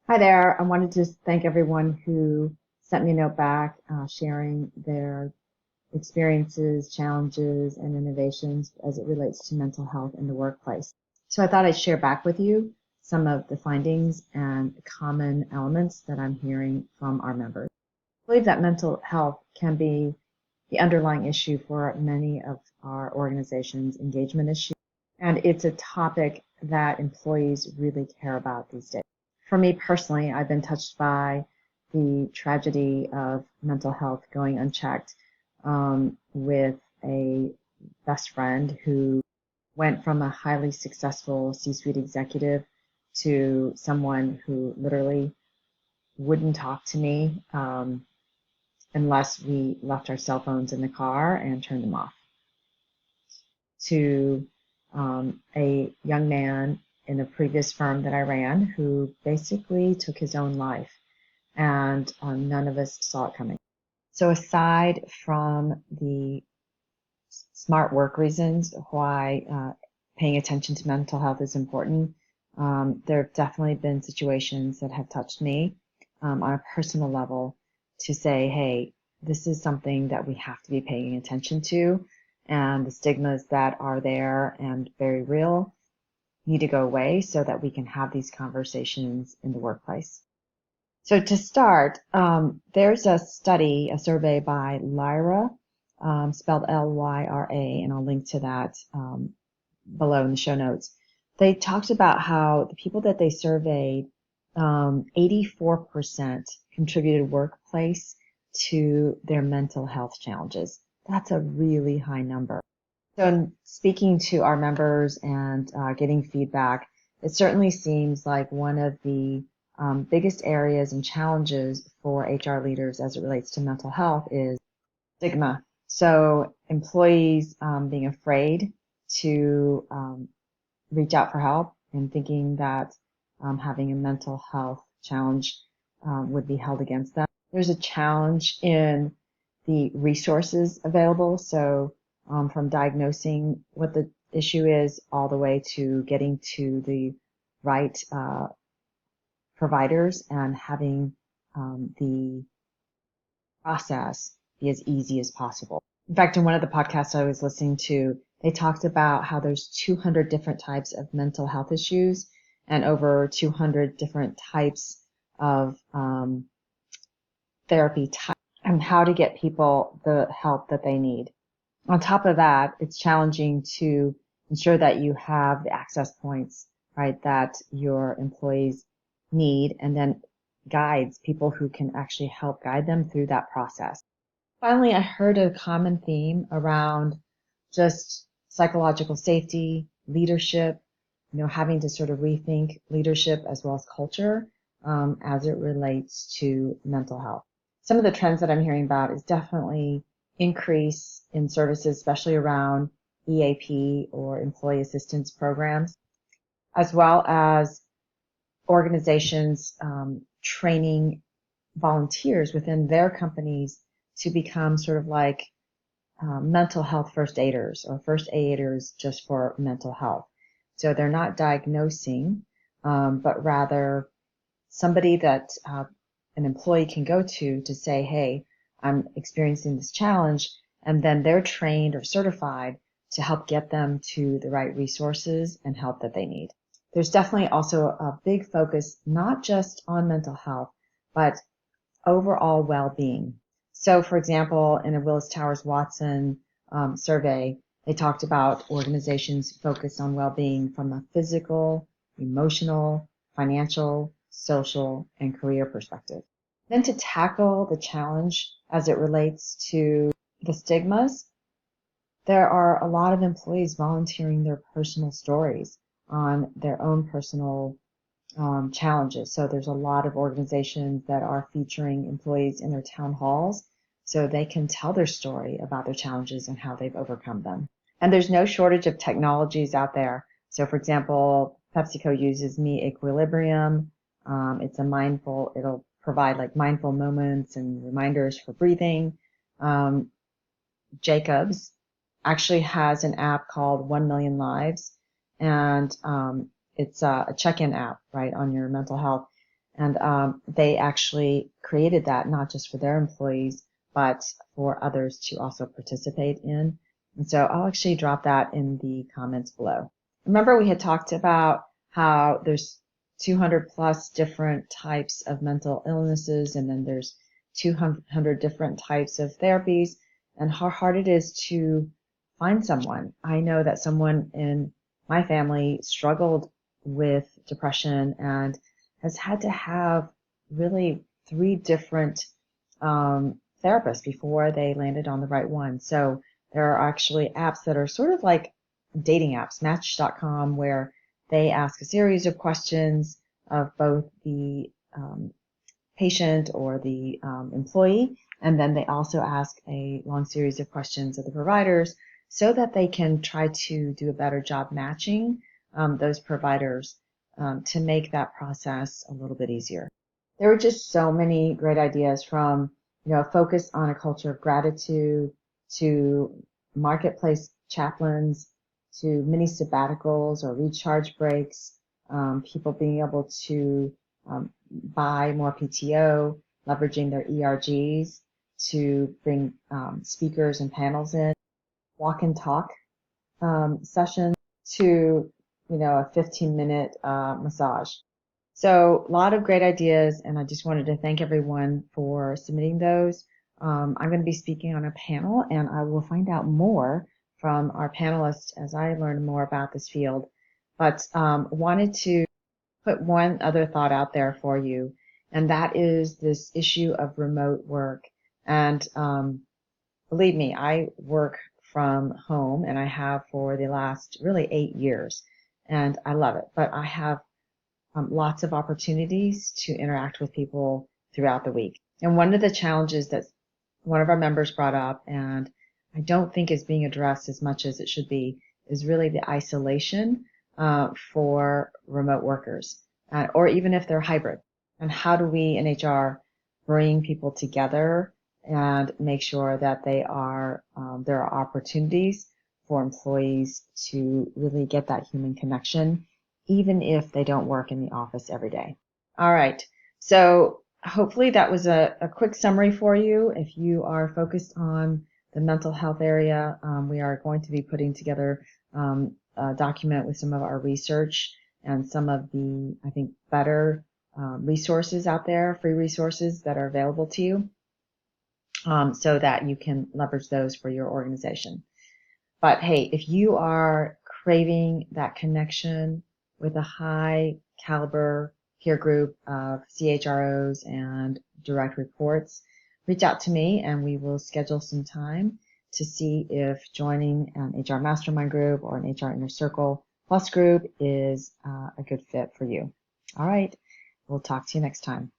Hi there. I wanted to just thank everyone who sent me a note back, sharing their experiences, challenges, and innovations as it relates to mental health in the workplace. So I thought I'd share back with you some of the findings and common elements that I'm hearing from our members. I believe that mental health can be the underlying issue for many of our organizations' engagement issues, and it's a topic that employees really care about these days. For me personally, I've been touched by the tragedy of mental health going unchecked with a best friend who went from a highly successful C-suite executive to someone who literally wouldn't talk to me unless we left our cell phones in the car and turned them off, to a young man in a previous firm that I ran who basically took his own life, and none of us saw it coming. So aside from the smart work reasons why paying attention to mental health is important, there have definitely been situations that have touched me on a personal level to say, hey, this is something that we have to be paying attention to, and the stigmas that are there and very real need to go away so that we can have these conversations in the workplace. So to start, there's a study, a survey by Lyra, spelled Lyra, and I'll link to that below in the show notes. They talked about how the people that they surveyed, 84% contributed workplace to their mental health challenges. That's a really high number. So in speaking to our members and getting feedback, it certainly seems like one of the biggest areas and challenges for HR leaders as it relates to mental health is stigma. So employees being afraid to reach out for help and thinking that having a mental health challenge would be held against them. There's a challenge in the resources available. So from diagnosing what the issue is all the way to getting to the right providers and having the process be as easy as possible. In fact, in one of the podcasts I was listening to, they talked about how there's 200 different types of mental health issues and over 200 different types of therapy types and how to get people the help that they need. On top of that, it's challenging to ensure that you have the access points, right, that your employees need, and then guides, people who can actually help guide them through that process. Finally, I heard a common theme around just psychological safety, leadership, having to sort of rethink leadership as well as culture as it relates to mental health. Some of the trends that I'm hearing about is definitely increase in services, especially around EAP or employee assistance programs, as well as organizations training volunteers within their companies to become sort of like mental health first aiders or first aiders just for mental health. So they're not diagnosing, but rather somebody that an employee can go to say, hey, I'm experiencing this challenge, and then they're trained or certified to help get them to the right resources and help that they need. There's definitely also a big focus, not just on mental health, but overall well-being. So, for example, in a Willis Towers Watson survey, they talked about organizations focused on well-being from a physical, emotional, financial, social, and career perspective. Then to tackle the challenge as it relates to the stigmas, there are a lot of employees volunteering their personal stories on their own personal challenges. So there's a lot of organizations that are featuring employees in their town halls so they can tell their story about their challenges and how they've overcome them. And there's no shortage of technologies out there. So for example, PepsiCo uses Me Equilibrium. It'll provide like mindful moments and reminders for breathing. Jacobs actually has an app called 1 Million Lives, and it's a check-in app, right, on your mental health. And they actually created that not just for their employees, but for others to also participate in. And so I'll actually drop that in the comments below. Remember, we had talked about how there's 200 plus different types of mental illnesses, and then there's 200 different types of therapies, and how hard it is to find someone. I know that someone in my family struggled with depression and has had to have really 3 different therapists before they landed on the right one. So there are actually apps that are sort of like dating apps, Match.com, where they ask a series of questions of both the patient or the employee, and then they also ask a long series of questions of the providers so that they can try to do a better job matching those providers to make that process a little bit easier. There were just so many great ideas, from focus on a culture of gratitude to marketplace chaplains to mini sabbaticals or recharge breaks, people being able to buy more PTO, leveraging their ERGs to bring speakers and panels in, walk and talk sessions to a 15-minute massage. So a lot of great ideas, and I just wanted to thank everyone for submitting those. I'm going to be speaking on a panel, and I will find out more from our panelists as I learn more about this field. But wanted to put one other thought out there for you, and that is this issue of remote work. And believe me, I work from home, and I have for the last really 8 years, and I love it. But I have lots of opportunities to interact with people throughout the week. And one of the challenges that one of our members brought up, and I don't think is being addressed as much as it should be, is really the isolation for remote workers, or even if they're hybrid. And how do we in HR bring people together and make sure that there are opportunities for employees to really get that human connection, even if they don't work in the office every day. All right. So hopefully that was a quick summary for you. If you are focused on the mental health area, we are going to be putting together a document with some of our research and some of the, I think, better resources out there, free resources that are available to you, so that you can leverage those for your organization. But hey, if you are craving that connection with a high caliber peer group of CHROs and direct reports, reach out to me and we will schedule some time to see if joining an HR Mastermind group or an HR Inner Circle Plus group is a good fit for you. All right, we'll talk to you next time.